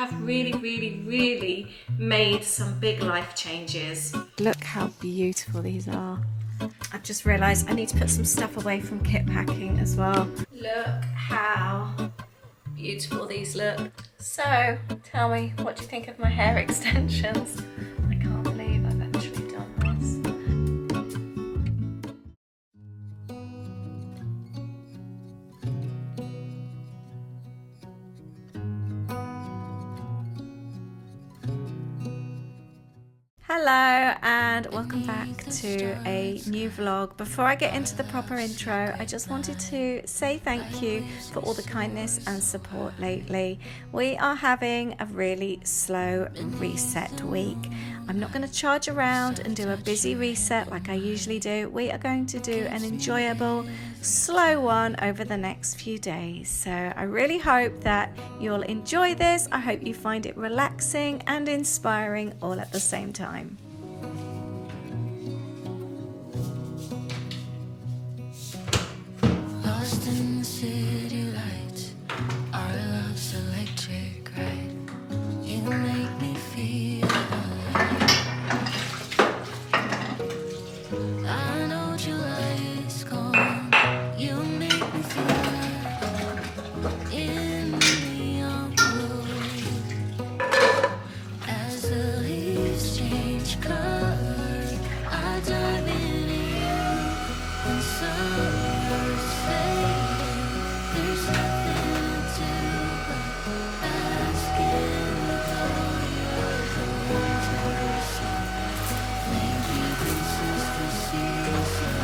have really made some big life changes. Look how beautiful these are. I've just realised I need to put some stuff away from kit packing as well. Look how beautiful these look. So tell me, what do you think of my hair extensions? I can't believe I've actually done this. Hello and welcome back to a new vlog. Before I get into the proper intro, I just wanted to say thank you for all the kindness and support lately. We are having a really slow reset week. I'm not going to charge around and do a busy reset like I usually do. We are going to do an enjoyable, slow one over the next few days. So I really hope that you'll enjoy this. I hope you find it relaxing and inspiring all at the same time. Lost in the city lights, our love's electric, right? You make me feel alive. I know July is gone. You make me feel alive in the neon blue. As the leaves change color, I dive into you. And summer's fading. There's nothing to do but bask in the glory of the winter sun. Maybe this is the season.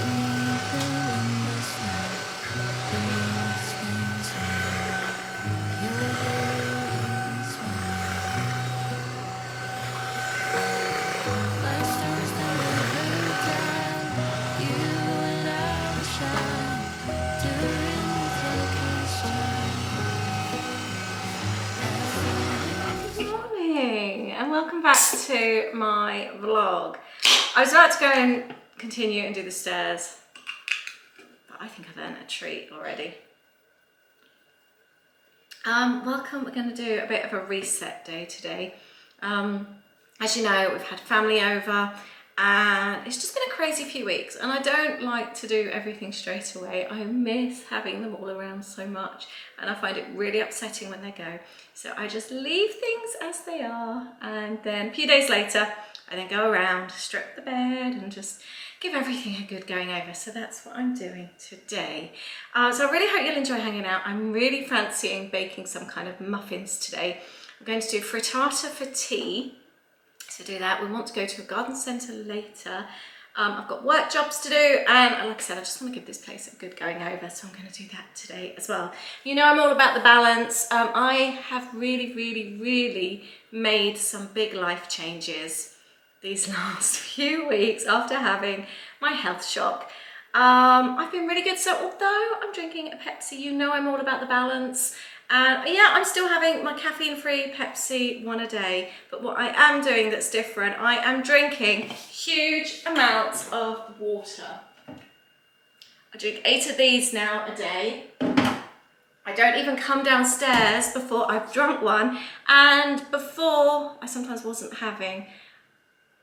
Beneath the windless night, the moon spins round. Your hair is mine. Like stars that never die, you and I will shine during the darkest time. Good morning and welcome back to my vlog. I was about to go and continue and do the stairs, but I think I've earned a treat already. Welcome, we're going to do a bit of a reset day today. As you know, we've had family over and it's just been a crazy few weeks and I don't like to do everything straight away. I miss having them all around so much and I find it really upsetting when they go. So I just leave things as they are and then a few days later I then go around, strip the bed and just give everything a good going over. So that's what I'm doing today. So I really hope you'll enjoy hanging out. I'm really fancying baking some kind of muffins today. I'm going to do frittata for tea. To do that, we want to go to a garden centre later. I've got work jobs to do and like I said, I just want to give this place a good going over, so I'm going to do that today as well. You know, I'm all about the balance. I have really made some big life changes these last few weeks after having my health shock. I've been really good, so although I'm drinking a Pepsi, you know I'm all about the balance. And yeah, I'm still having my caffeine-free Pepsi one a day, but what I am doing that's different, I am drinking huge amounts of water. I drink 8 of these now a day. I don't even come downstairs before I've drunk one, and before I sometimes wasn't having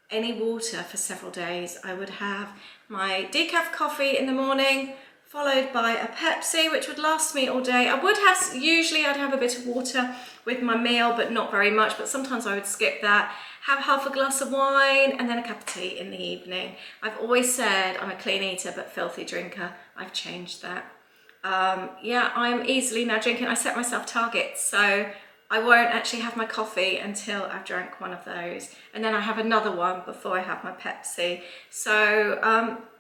any water for several days. I would have my decaf coffee in the morning, followed by a Pepsi, which would last me all day. Usually I'd have a bit of water with my meal, but not very much, but sometimes I would skip that, have half a glass of wine, and then a cup of tea in the evening. I've always said I'm a clean eater, but filthy drinker. I've changed that. Yeah, I'm easily now drinking. I set myself targets, so I won't actually have my coffee until I've drank one of those. And then I have another one before I have my Pepsi. So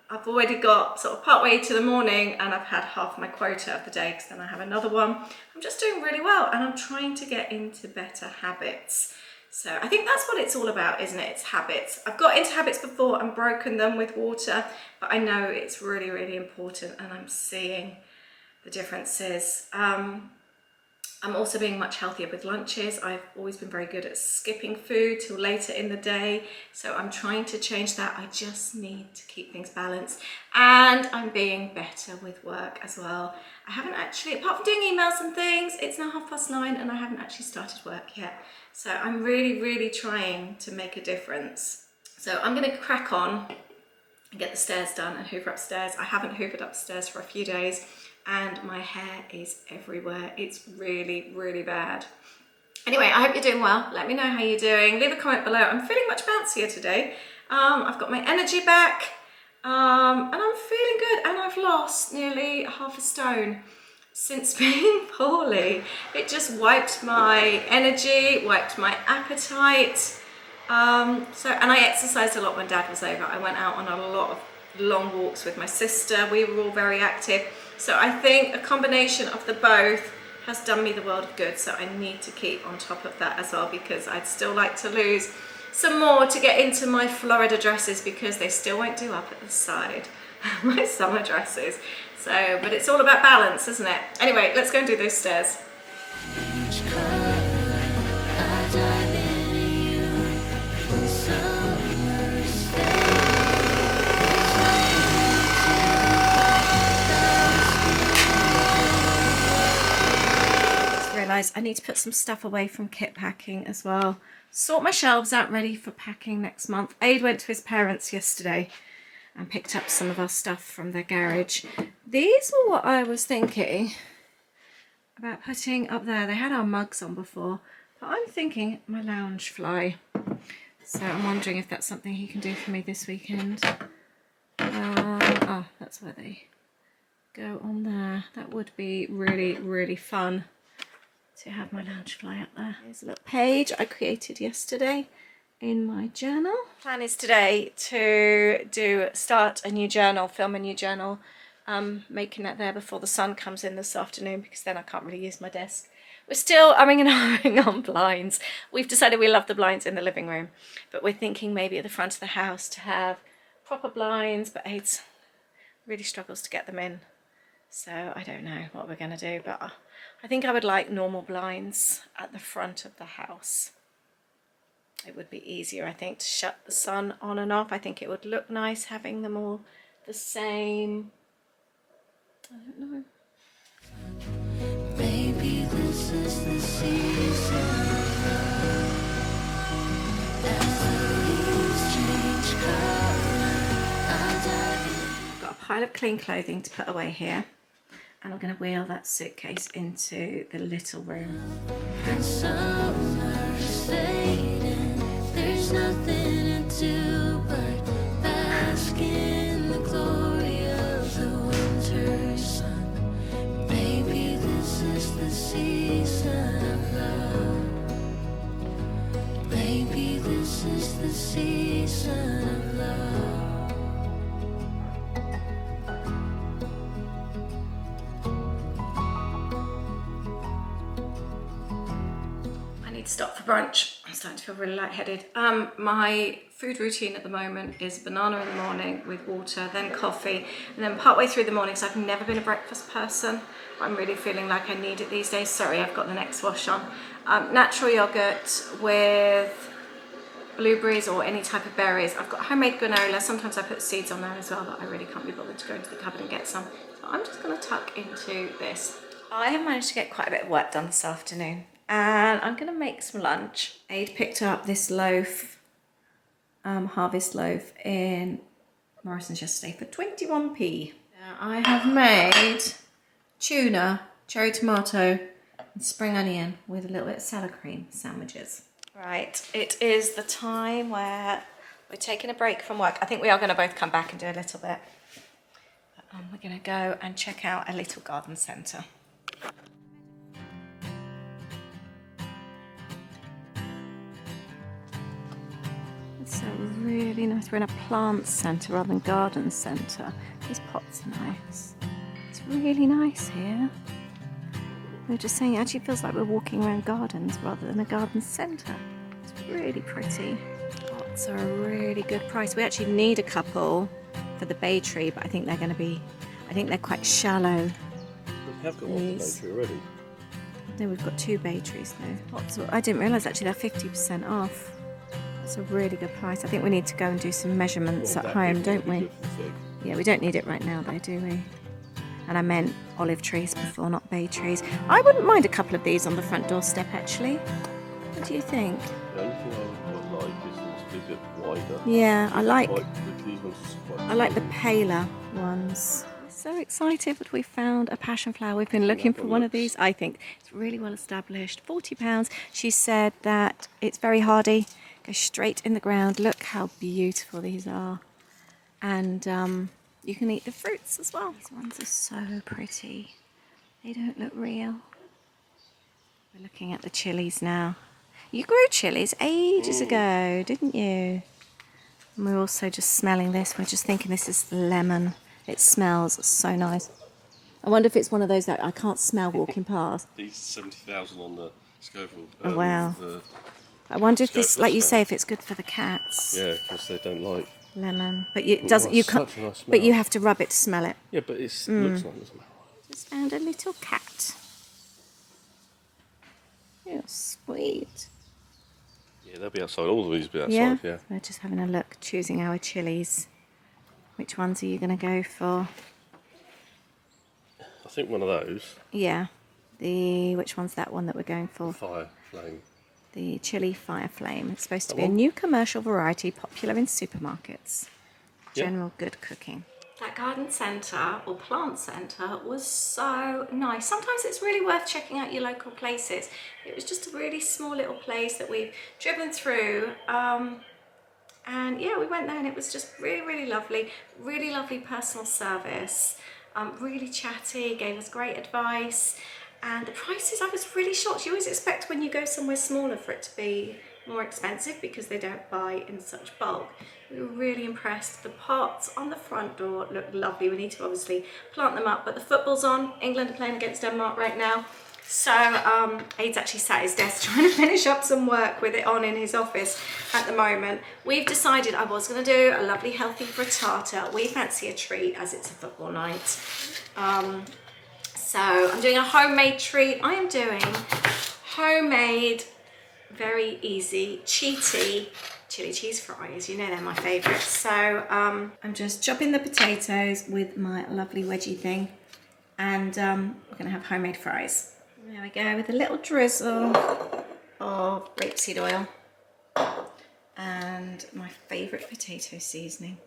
I've already got sort of partway to the morning and I've had half my quota of the day because then I have another one. I'm just doing really well and I'm trying to get into better habits. So I think that's what it's all about, isn't it? It's habits. I've got into habits before and broken them with water, but I know it's really important and I'm seeing the differences. I'm also being much healthier with lunches. I've always been very good at skipping food till later in the day. So I'm trying to change that. I just need to keep things balanced. And I'm being better with work as well. I haven't actually, apart from doing emails and things, it's now 9:30 and I haven't actually started work yet. So I'm really, really trying to make a difference. So I'm gonna crack on and get the stairs done and hoover upstairs. I haven't hoovered upstairs for a few days and my hair is everywhere. It's really, really bad. Anyway, I hope you're doing well. Let me know how you're doing. Leave a comment below. I'm feeling much bouncier today. I've got my energy back and I'm feeling good, and I've lost nearly half a stone since being poorly. It just wiped my energy, wiped my appetite. And I exercised a lot when Dad was over. I went out on a lot of long walks with my sister. We were all very active. So I think a combination of the both has done me the world of good. So I need to keep on top of that as well, because I'd still like to lose some more to get into my Florida dresses, because they still won't do up at the side, my summer dresses. So, but it's all about balance, isn't it? Anyway, let's go and do those stairs. I need to put some stuff away from kit packing as well. Sort my shelves out ready for packing next month. Aid went to his parents yesterday and picked up some of our stuff from their garage. These were what I was thinking about putting up there. They had our mugs on before, but I'm thinking my lounge fly. So I'm wondering if that's something he can do for me this weekend. Oh, that's where they go on there. That would be really, really fun to have my lounge fly up there. Here's a little page I created yesterday in my journal. Plan is today to start a new journal, film a new journal, making that there before the sun comes in this afternoon, because then I can't really use my desk. We're still umming and ahhing on blinds. We've decided we love the blinds in the living room, but we're thinking maybe at the front of the house to have proper blinds, but Aid's really struggles to get them in. So I don't know what we're going to do, but I think I would like normal blinds at the front of the house. It would be easier, I think, to shut the sun on and off. I think it would look nice having them all the same. I don't know. Maybe this is the season as the leaves change color. I've got a pile of clean clothing to put away here, and I'm going to wheel that suitcase into the little room. And summer's fading, there's nothing to do but bask in the glory of the winter sun. Maybe this is the season of love. Maybe this is the season of love. Stop for brunch. I'm starting to feel really lightheaded. My food routine at the moment is banana in the morning with water, then coffee, and then partway through the morning, so I've never been a breakfast person. I'm really feeling like I need it these days. Sorry, I've got the next wash on. Natural yogurt with blueberries or any type of berries. I've got homemade granola. Sometimes I put seeds on there as well, but I really can't be bothered to go into the cupboard and get some. So I'm just going to tuck into this. I have managed to get quite a bit of work done this afternoon, and I'm going to make some lunch. Aid picked up this loaf, harvest loaf in Morrison's yesterday for 21p. Now I have made tuna, cherry tomato and spring onion with a little bit of salad cream sandwiches. Right, it is the time where we're taking a break from work. I think we are going to both come back and do a little bit. But, we're going to go and check out a little garden centre. So really nice. We're in a plant centre rather than garden centre. These pots are nice. It's really nice here. We were just saying it actually feels like we're walking around gardens rather than a garden centre. It's really pretty. Pots are a really good price. We actually need a couple for the bay tree, but I think they're going to be, I think they're quite shallow. We have got one for bay tree already. No, we've got 2 bay trees now. I didn't realise actually they're 50% off. That's a really good price. I think we need to go and do some measurements at home, don't we? Yeah, we don't need it right now though, do we? And I meant olive trees before, not bay trees. I wouldn't mind a couple of these on the front doorstep actually. What do you think? The only thing I like is it's a bit wider. Yeah, I like the the paler ones. So excited that we found a passion flower. We've been looking for one of these. I think it's really well established. £40. She said that it's very hardy, goes straight in the ground. Look how beautiful these are. And you can eat the fruits as well. These ones are so pretty. They don't look real. We're looking at the chilies now. You grew chilies ages ago, didn't you? And we're also just smelling this. We're just thinking this is lemon. It smells so nice. I wonder if it's one of those that I can't smell walking past. These 70,000 on the Scoville. Oh, wow. I wonder if this, like you say, if it's good for the cats. Yeah, because they don't like lemon. But you doesn't. You can't. Such a nice smell. But you have to rub it to smell it. Yeah, but it looks like, doesn't it? Just found a little cat. You're sweet. Yeah, they'll be outside. All of these will be outside, yeah. We're just having a look, choosing our chilies. Which ones are you going to go for? I think one of those. Yeah. Which one's that one that we're going for? Fire flame. The chili fire flame. It's supposed to be a new commercial variety popular in supermarkets. General good cooking. That garden centre or plant centre was so nice. Sometimes it's really worth checking out your local places. It was just a really small little place that we've driven through. And yeah, we went there and it was just really lovely personal service, really chatty, gave us great advice, and the prices, I was really shocked. You always expect when you go somewhere smaller for it to be more expensive because they don't buy in such bulk. We were really impressed. The pots on the front door look lovely. We need to obviously plant them up, but the football's on. England are playing against Denmark right now. So Aid's actually sat at his desk trying to finish up some work with it on in his office at the moment. We've decided I was going to do a lovely healthy frittata. We fancy a treat as it's a football night. So I'm doing a homemade treat. I am doing homemade, very easy, cheaty chili cheese fries. You know they're my favourites. So I'm just chopping the potatoes with my lovely wedgie thing. And we're going to have homemade fries. There we go, with a little drizzle of rapeseed oil and my favourite potato seasoning.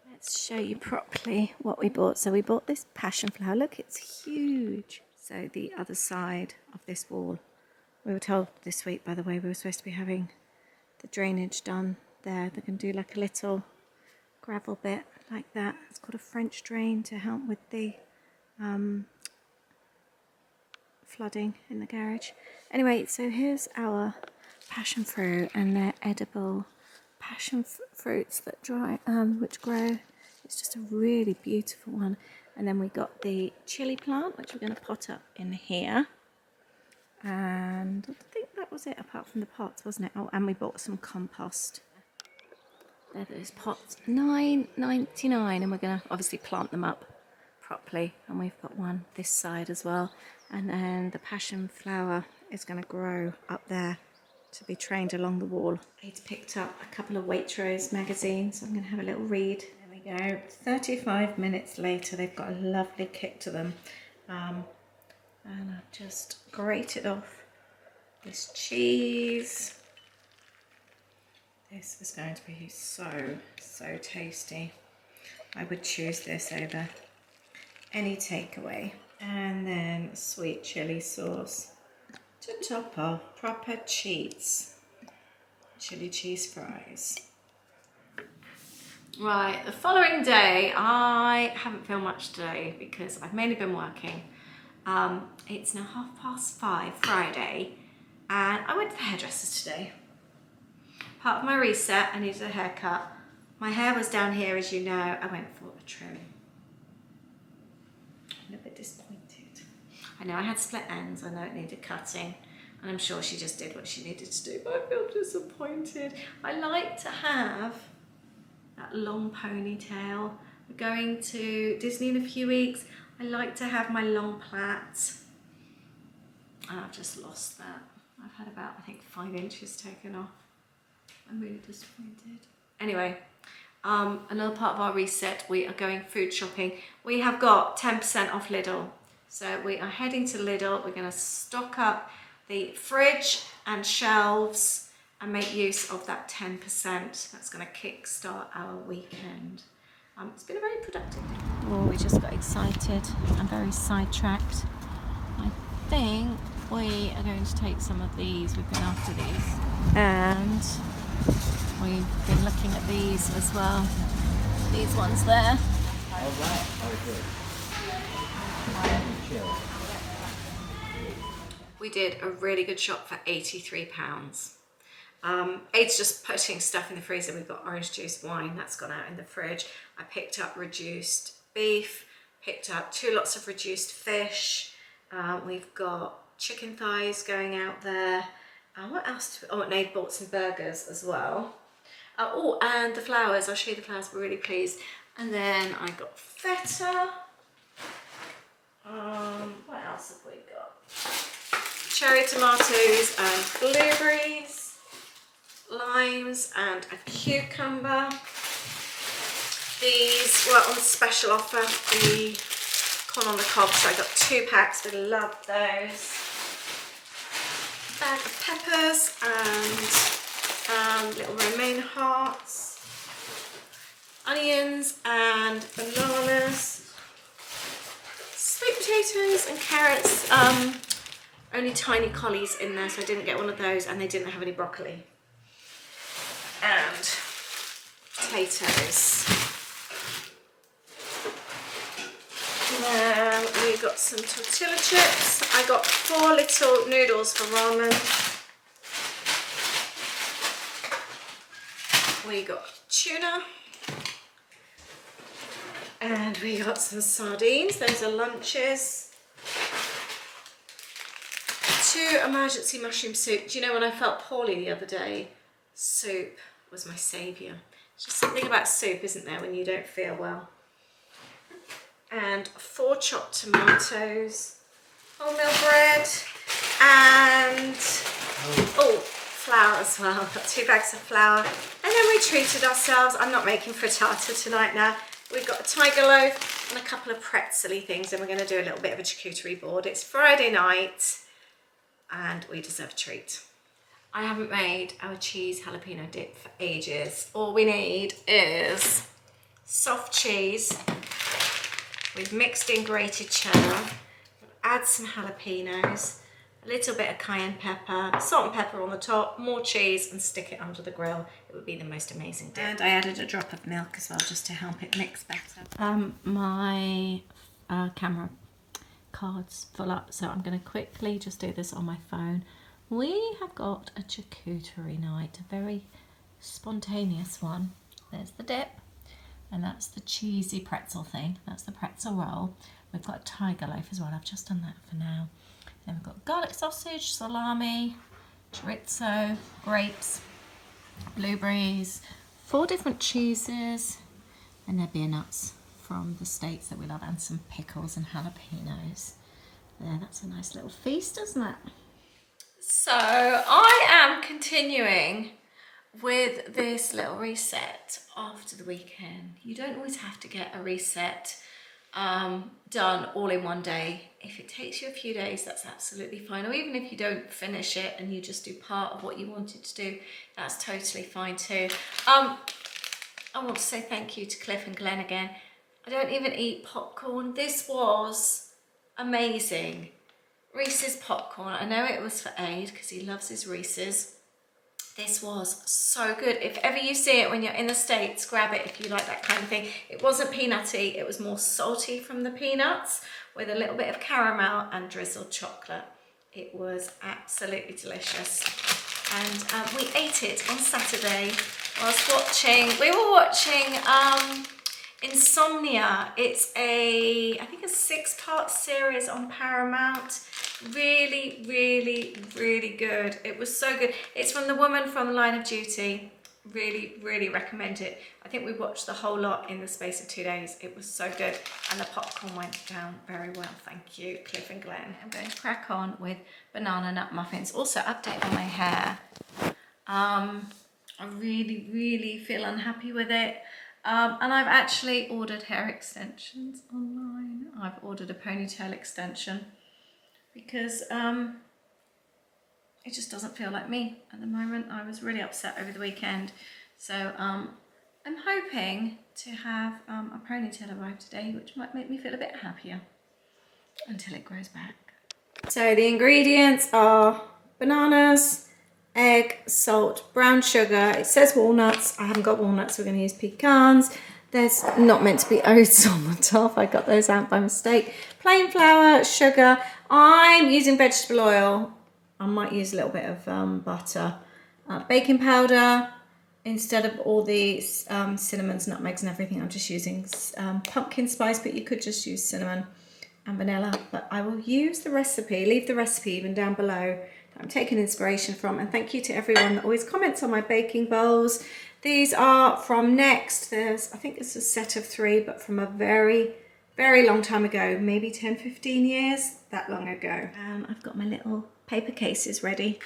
Let's show you properly what we bought. So we bought this passion flower. Look, it's huge. So the other side of this wall. We were told this week, by the way, we were supposed to be having the drainage done there. They're going to do like a little gravel bit like that. It's called a French drain to help with the flooding in the garage. Anyway, so here's our passion fruit, and they're edible passion fruits that which grow. It's just a really beautiful one. And then we got the chili plant, which we're going to pot up in here. And I think that was it, apart from the pots, wasn't it? Oh, and we bought some compost. There, those pots, $9.99, and we're going to obviously plant them up properly. And we've got one this side as well. And then the passion flower is going to grow up there to be trained along the wall. Aid's picked up a couple of Waitrose magazines, so I'm going to have a little read. There we go. 35 minutes later, they've got a lovely kick to them. And I've just grated off this cheese. This is going to be so tasty. I would choose this over any takeaway. And then sweet chili sauce to top off. Proper cheats. Chili cheese fries. Right, the following day, I haven't filmed much today because I've mainly been working. It's now 5:30 Friday, and I went to the hairdresser's today. Part of my reset, I needed a haircut. My hair was down here, as you know. I went for a trim. I'm a bit disappointed. I know I had split ends, I know it needed cutting, and I'm sure she just did what she needed to do, but I feel disappointed. I like to have that long ponytail. We're going to Disney in a few weeks. I like to have my long plaits. And I've just lost that. I've had about, I think, 5 inches taken off. I'm really disappointed. Anyway, another part of our reset, we are going food shopping. We have got 10% off Lidl. So we are heading to Lidl. We're going to stock up the fridge and shelves and make use of that 10%. That's going to kickstart our weekend. It's been a very productive day. Oh, we just got excited. I'm very sidetracked. I think we are going to take some of these. We've been after these. And we've been looking at these as well. These ones there. Oh, right. Oh, good. We did a really good shop for £83. Aid's just putting stuff in the freezer. We've got orange juice, wine, that's gone out in the fridge. I picked up reduced beef, picked up 2 lots of reduced fish. We've got chicken thighs going out there. What else? And Aid bought some burgers as well. Oh, and the flowers. I'll show you the flowers. We're really pleased. And then I got feta. What else have we got? Cherry tomatoes and blueberries, limes and a cucumber. These were on special offer, the corn on the cob, so I got 2 packs. We love those. Bag of peppers and little romaine hearts, onions and bananas, sweet potatoes and carrots. Only tiny collies in there, so I didn't get one of those, and they didn't have any broccoli. And potatoes. And then we got some tortilla chips. I got 4 little noodles for ramen. We got tuna. And we got some sardines. Those are lunches. 2 emergency mushroom soup. Do you know, when I felt poorly the other day, soup was my saviour. There's just something about soup, isn't there, when you don't feel well. And 4 chopped tomatoes, wholemeal bread, and flour as well. Got 2 bags of flour. And then we treated ourselves. I'm not making frittata tonight now. We've got a tiger loaf and a couple of pretzel-y things, and we're going to do a little bit of a charcuterie board. It's Friday night, and we deserve a treat. I haven't made our cheese jalapeno dip for ages. All we need is soft cheese. We've mixed in grated cheddar. Add some jalapenos, a little bit of cayenne pepper, salt and pepper on the top, more cheese, and stick it under the grill. It would be the most amazing dip. And I added a drop of milk as well, just to help it mix better. My camera card's full up, so I'm going to quickly just do this on my phone. We have got a charcuterie night, a very spontaneous one. There's the dip, and that's the cheesy pretzel thing. That's the pretzel roll. We've got a tiger loaf as well. I've just done that for now. Then we've got garlic sausage, salami, chorizo, grapes, blueberries, 4 different cheeses, and they're beer nuts from the States that we love, and some pickles and jalapenos. There, that's a nice little feast, isn't it? So I am continuing with this little reset after the weekend. You don't always have to get a reset done all in one day. If it takes you a few days, that's absolutely fine. Or even if you don't finish it and you just do part of what you wanted to do, that's totally fine too. I want to say thank you to Cliff and Glenn again. I don't even eat popcorn. This was amazing. Reese's popcorn. I know it was for Aid because he loves his Reese's. This was so good. If ever you see it when you're in the States, grab it if you like that kind of thing. It wasn't peanutty, it was more salty from the peanuts with a little bit of caramel and drizzled chocolate. It was absolutely delicious. And we ate it on Saturday whilst watching, we were watching Insomnia. It's I think a 6-part series on Paramount. Really, really, really good. It was so good. It's from the woman from Line of Duty. really recommend it. I think we watched the whole lot in the space of 2 days. It was so good, and the popcorn went down very well. Thank you, Cliff and Glenn. I'm going to crack on with banana nut muffins. Also, update on my hair. I really feel unhappy with it. And I've actually ordered hair extensions online. I've ordered a ponytail extension because it just doesn't feel like me at the moment. I was really upset over the weekend. So I'm hoping to have a ponytail arrive today, which might make me feel a bit happier until it grows back. So the ingredients are bananas, egg, salt, brown sugar. It says walnuts. I haven't got walnuts, so we're going to use pecans. There's not meant to be oats on the top. I got those out by mistake. Plain flour, sugar. I'm using vegetable oil. I might use a little bit of butter. Baking powder. Instead of all the cinnamons, nutmegs and everything, I'm just using pumpkin spice, but you could just use cinnamon and vanilla. But I will use the recipe, leave the recipe even down below, I'm taking inspiration from, and thank you to everyone that always comments on my baking bowls. These are from Next. I think it's a set of 3, but from a very long time ago, maybe 10-15 years, that long ago. And I've got my little paper cases ready.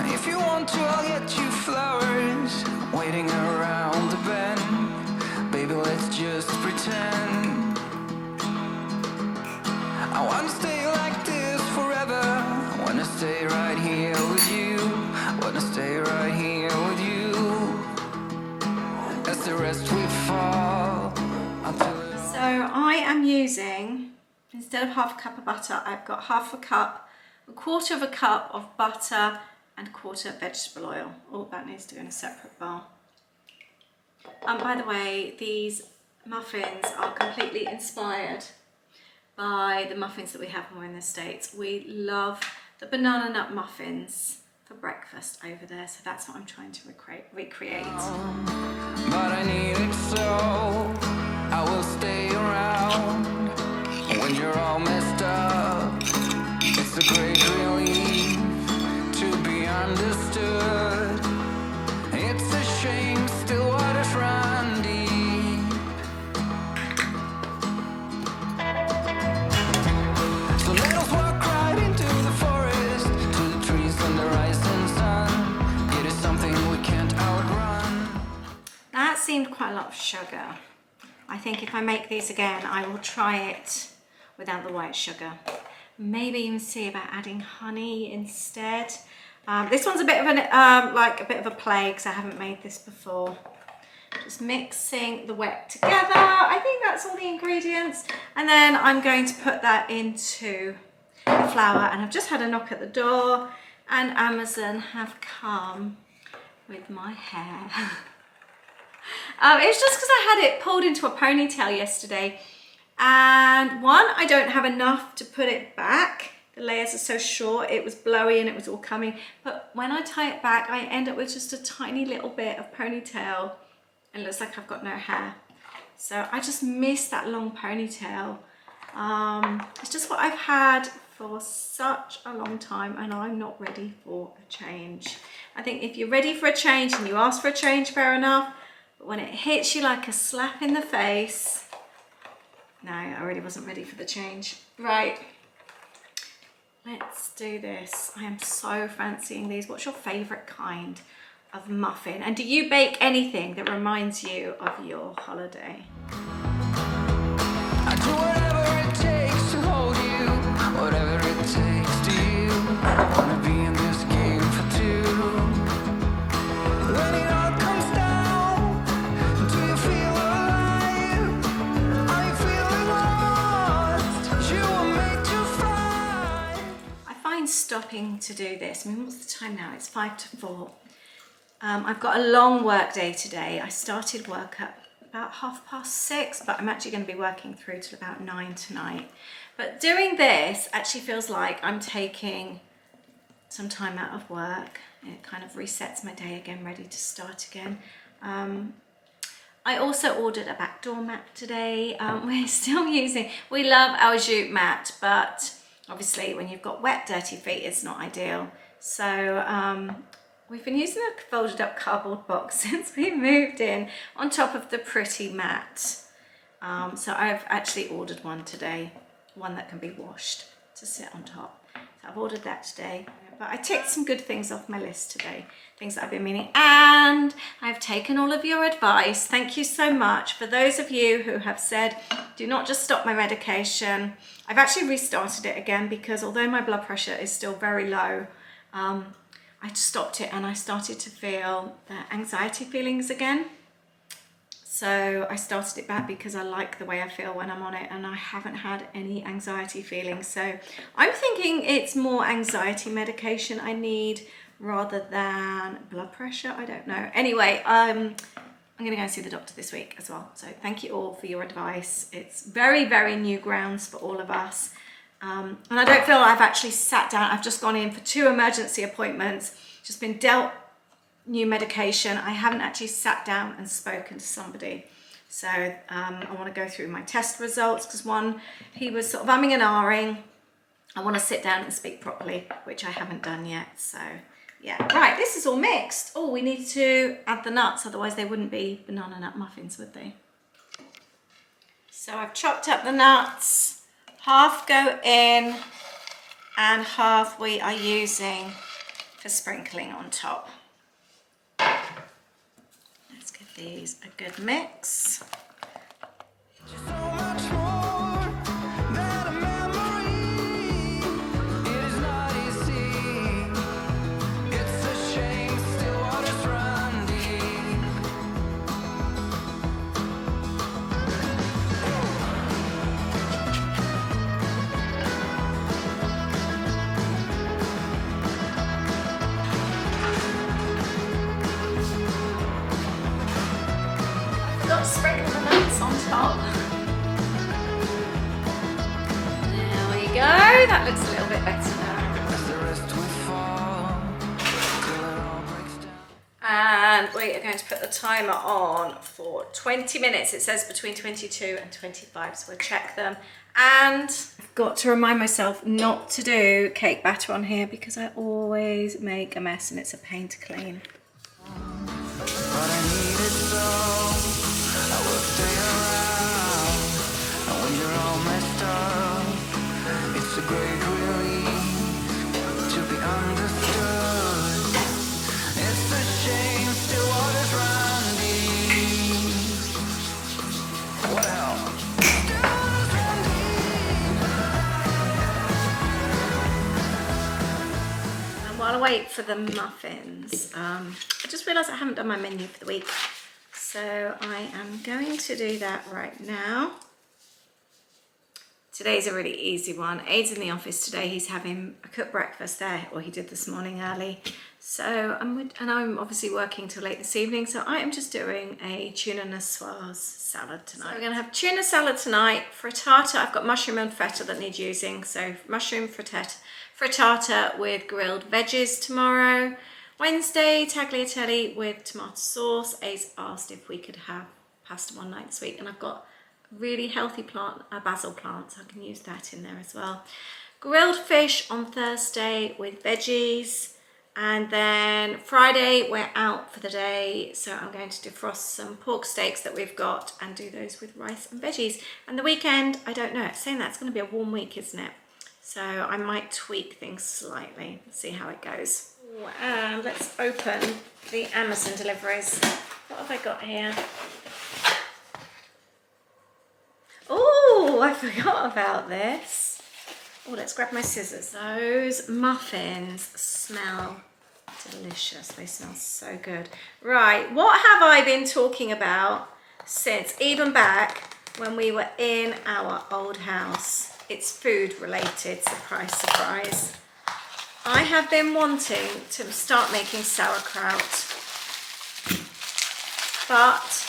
If you want to, I'll get you flowers waiting around the bend. Baby, let's just pretend. I wanna stay like this forever. I wanna stay right here with you. I wanna stay right here with you. As the rest we fall until. So I am using, instead of half a cup of butter, I've got half a cup, a quarter of a cup of butter and a quarter of vegetable oil. All that needs to go in a separate bowl. And by the way, these muffins are completely inspired by the muffins that we have when we're in the States. We love the banana nut muffins for breakfast over there, so that's what I'm trying to recreate. But I need it, so I will stay around when you're all messed up. It's a great relief to be understood. It's a shame still waters run deep. So let us walk right into the forest, to the trees and the rising sun. It is something we can't outrun. That seemed quite a lot of sugar. I think if I make these again, I will try it without the white sugar. Maybe even see about adding honey instead. This one's a bit of a play because I haven't made this before. Just mixing the wet together. I think that's all the ingredients. And then I'm going to put that into the flour. And I've just had a knock at the door, and Amazon have come with my hair. It's just because I had it pulled into a ponytail yesterday. And one, I don't have enough to put it back. The layers are so short, it was blowy and it was all coming. But when I tie it back, I end up with just a tiny little bit of ponytail. And it looks like I've got no hair. So I just miss that long ponytail. It's just what I've had for such a long time, and I'm not ready for a change. I think if you're ready for a change and you ask for a change, fair enough. But when it hits you like a slap in the face, no, I really wasn't ready for the change. Right, let's do this. I am so fancying these. What's your favourite kind of muffin? And do you bake anything that reminds you of your holiday? I do whatever it takes to hold you, whatever it takes to you. I wanna be in this game for two. When it all comes down, do you feel alive? Are you feeling lost? You were made to fly. I find stopping to do this, I mean, what's the time now? It's 5 to 4. I've got a long work day today. I started work at about 6:30, but I'm actually going to be working through till about 9 tonight. But doing this actually feels like I'm taking some time out of work. It kind of resets my day again, ready to start again. I also ordered a back door mat today. We're still using, we love our jute mat, but obviously when you've got wet, dirty feet, it's not ideal. So we've been using a folded up cardboard box since we moved in on top of the pretty mat. So I've actually ordered one today, one that can be washed to sit on top. So I've ordered that today. But I ticked some good things off my list today, things that I've been meaning, and I've taken all of your advice. Thank you so much for those of you who have said, do not just stop my medication. I've actually restarted it again because although my blood pressure is still very low, I stopped it and I started to feel the anxiety feelings again. So I started it back because I like the way I feel when I'm on it, and I haven't had any anxiety feelings. So I'm thinking it's more anxiety medication I need rather than blood pressure. I don't know. Anyway, I'm going to go and see the doctor this week as well. So thank you all for your advice. It's very, very new grounds for all of us. And I don't feel I've actually sat down. I've just gone in for 2 emergency appointments, just been dealt new medication. I haven't actually sat down and spoken to somebody. So I want to go through my test results because one, he was sort of umming and ahhing. I want to sit down and speak properly, which I haven't done yet. So yeah, right, this is all mixed. Oh, we need to add the nuts, otherwise they wouldn't be banana nut muffins, would they? So I've chopped up the nuts, half go in and half we are using for sprinkling on top. Let's give these a good mix. So much more than a memory. It is not easy. It's a shame still waters run deep. Got to sprinkle the nuts on top. There we go. That looks a little bit better now. As the rest we fall, till it all breaks down. And we are going to put the timer on for 20 minutes. It says between 22 and 25, so we'll check them. And I've got to remind myself not to do cake batter on here because I always make a mess and it's a pain to clean. But I need it so. I will stay around. And when you're all messed up, it's a great relief to be understood. It's a shame still waters run deep. Well, still waters run deep. And while I wait for the muffins, I just realised I haven't done my menu for the week. So I am going to do that right now. Today's a really easy one. Aid's in the office today. He's having a cooked breakfast there, or he did this morning early. So I'm obviously working till late this evening. So I am just doing a tuna niçoise salad tonight. So we're going to have tuna salad tonight. Frittata, I've got mushroom and feta that need using. So mushroom frittata with grilled veggies tomorrow. Wednesday, tagliatelle with tomato sauce. Ace asked if we could have pasta one night this week, and I've got a really healthy plant, a basil plant, so I can use that in there as well. Grilled fish on Thursday with veggies, and then Friday we're out for the day, so I'm going to defrost some pork steaks that we've got and do those with rice and veggies. And the weekend, I don't know, it's saying that it's going to be a warm week, isn't it? So I might tweak things slightly, see how it goes. And let's open the Amazon deliveries. What have I got here? Oh, I forgot about this. Oh, let's grab my scissors. Those muffins smell delicious. They smell so good. Right, what have I been talking about since even back when we were in our old house? It's food related, surprise, surprise. I have been wanting to start making sauerkraut, but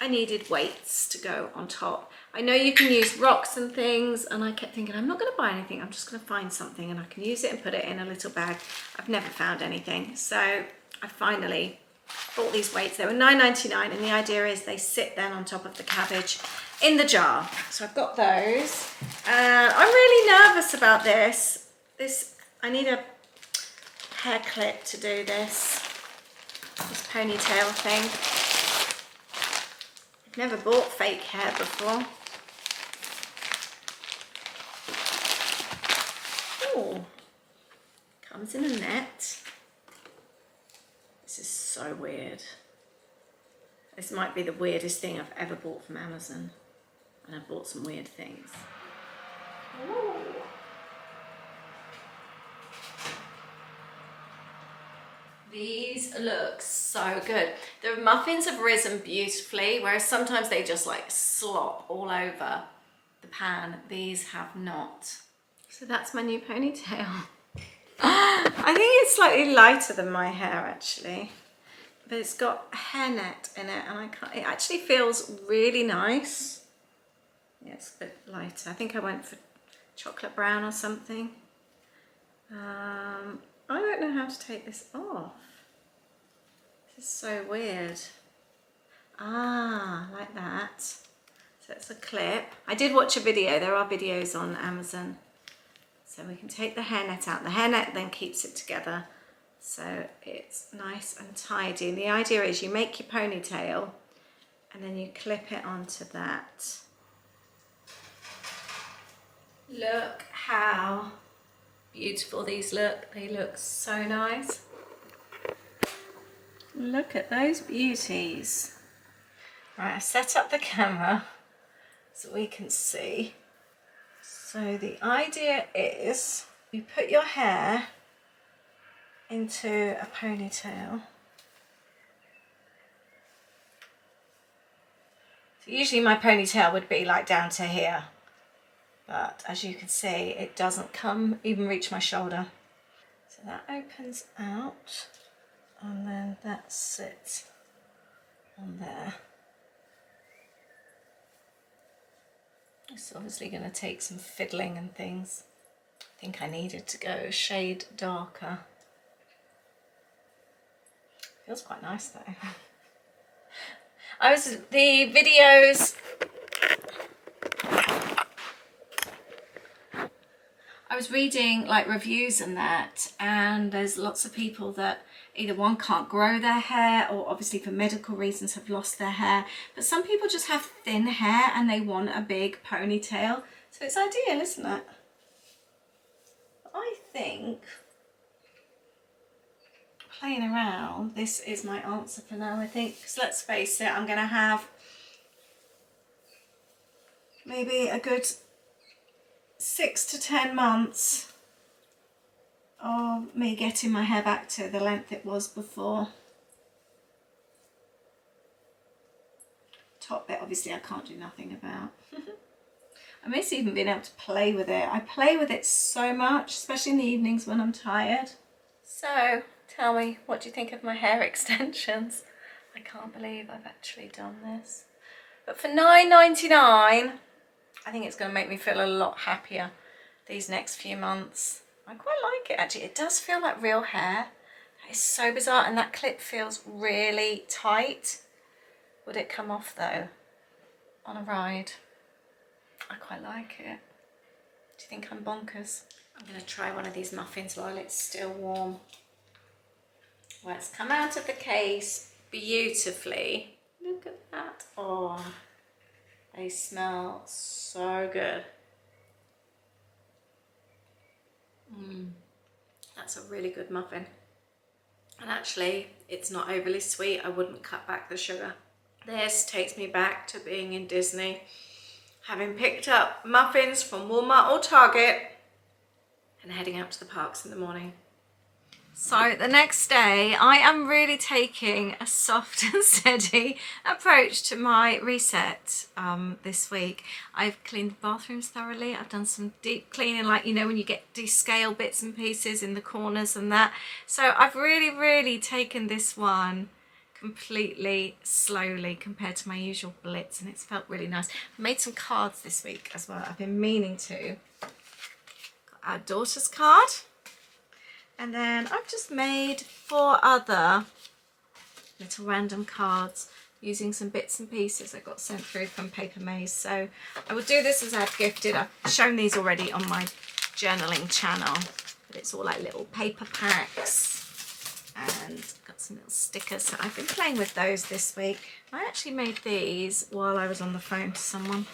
I needed weights to go on top. I know you can use rocks and things, and I kept thinking, I'm not going to buy anything, I'm just going to find something and I can use it and put it in a little bag. I've never found anything, so I finally Bought these weights. They were $9.99, and the idea is they sit then on top of the cabbage in the jar. So I've got those, and I'm really nervous about this. I need a hair clip to do this ponytail thing. I've never bought fake hair before. Oh, comes in a net. This is so weird. This might be the weirdest thing I've ever bought from Amazon, and I've bought some weird things. Ooh. These look so good. The muffins have risen beautifully, whereas sometimes they just like slop all over the pan. These have not. So that's my new ponytail. I think it's slightly lighter than my hair actually, but it's got a hairnet in it, and it actually feels really nice. Yeah, it's a bit lighter. I think I went for chocolate brown or something. I don't know how to take this off. This is so weird. Ah, like that. So it's a clip. I did watch a video. There are videos on Amazon. So we can take the hairnet out. The hairnet then keeps it together, so it's nice and tidy. And the idea is you make your ponytail and then you clip it onto that. Look how beautiful these look. They look so nice. Look at those beauties. Right, I've set up the camera so we can see. So the idea is you put your hair into a ponytail. So usually my ponytail would be like down to here, but as you can see, it doesn't even reach my shoulder. So that opens out, and then that sits on there. It's obviously going to take some fiddling and things. I think I needed to go a shade darker. Feels quite nice though. The videos, I was reading like reviews and that, and there's lots of people that either one can't grow their hair, or obviously for medical reasons have lost their hair, but some people just have thin hair and they want a big ponytail. So it's ideal, isn't it? I think playing around, this is my answer for now, I think, because let's face it, I'm going to have maybe a good 6 to 10 months of me getting my hair back to the length it was before. Top bit, obviously, I can't do nothing about. I miss even being able to play with it. I play with it so much, especially in the evenings when I'm tired. So, tell me, what do you think of my hair extensions? I can't believe I've actually done this. But for $9.99, I think it's going to make me feel a lot happier these next few months. I quite like it actually. It does feel like real hair. That is so bizarre, and that clip feels really tight. Would it come off though on a ride? I quite like it. Do you think I'm bonkers? I'm going to try one of these muffins while it's still warm. Well, it's come out of the case beautifully. Look at that. Oh, they smell so good. That's a really good muffin. And actually, it's not overly sweet. I wouldn't cut back the sugar. This takes me back to being in Disney, having picked up muffins from Walmart or Target and heading out to the parks in the morning. So the next day, I am really taking a soft and steady approach to my reset this week. I've cleaned the bathrooms thoroughly. I've done some deep cleaning, like, you know, when you get descale bits and pieces in the corners and that. So I've really taken this one completely slowly compared to my usual blitz, and it's felt really nice. I made some cards this week as well. I've been meaning to. Got our daughter's card. And then I've just made 4 other little random cards using some bits and pieces I got sent through from Paper Maze. So I will do this as I've gifted. I've shown these already on my journaling channel, but it's all like little paper packs and got some little stickers. So I've been playing with those this week. I actually made these while I was on the phone to someone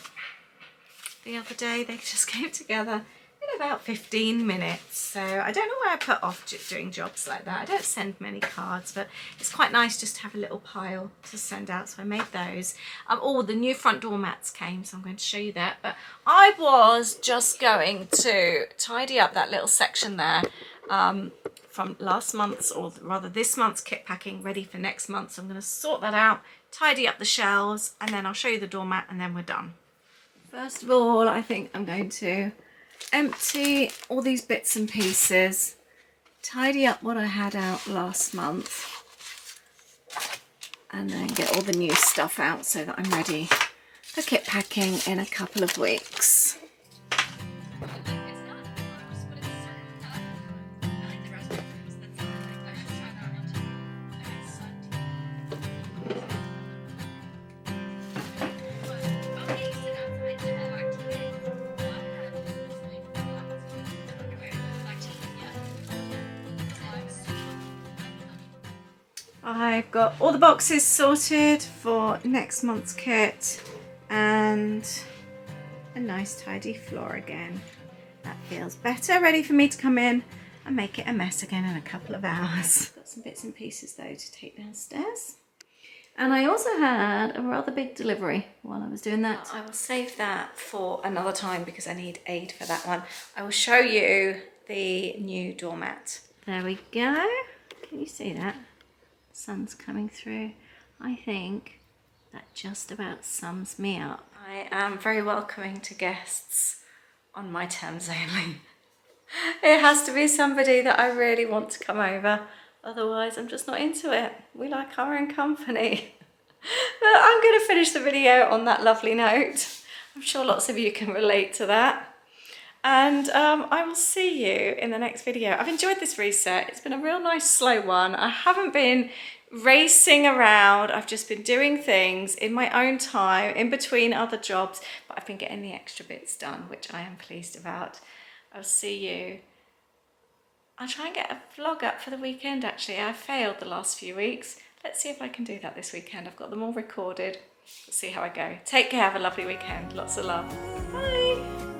the other day. They just came together in about 15 minutes. So I don't know why I put off doing jobs like that. I don't send many cards, but it's quite nice just to have a little pile to send out. So I made those. Oh, the new front door mats came, so I'm going to show you that. But I was just going to tidy up that little section there from last month's, or rather this month's kit packing, ready for next month. So I'm going to sort that out, tidy up the shelves, and then I'll show you the doormat, and then we're done. First of all, I think I'm going to empty all these bits and pieces, tidy up what I had out last month, and then get all the new stuff out so that I'm ready for kit packing in a couple of weeks. I've got all the boxes sorted for next month's kit and a nice tidy floor again. That feels better, ready for me to come in and make it a mess again in a couple of hours. Got some bits and pieces though to take downstairs. And I also had a rather big delivery while I was doing that. I will save that for another time because I need aid for that one. I will show you the new doormat. There we go. Can you see that? Sun's coming through. I think that just about sums me up. I am very welcoming to guests on my terms only. It has to be somebody that I really want to come over, otherwise I'm just not into it. We like our own company. But I'm going to finish the video on that lovely note. I'm sure lots of you can relate to that. And I will see you in the next video. I've enjoyed this reset. It's been a real nice slow one. I haven't been racing around. I've just been doing things in my own time, in between other jobs, but I've been getting the extra bits done, which I am pleased about. I'll see you. I'll try and get a vlog up for the weekend actually. I failed the last few weeks. Let's see if I can do that this weekend. I've got them all recorded. We'll see how I go. Take care, have a lovely weekend. Lots of love. Bye.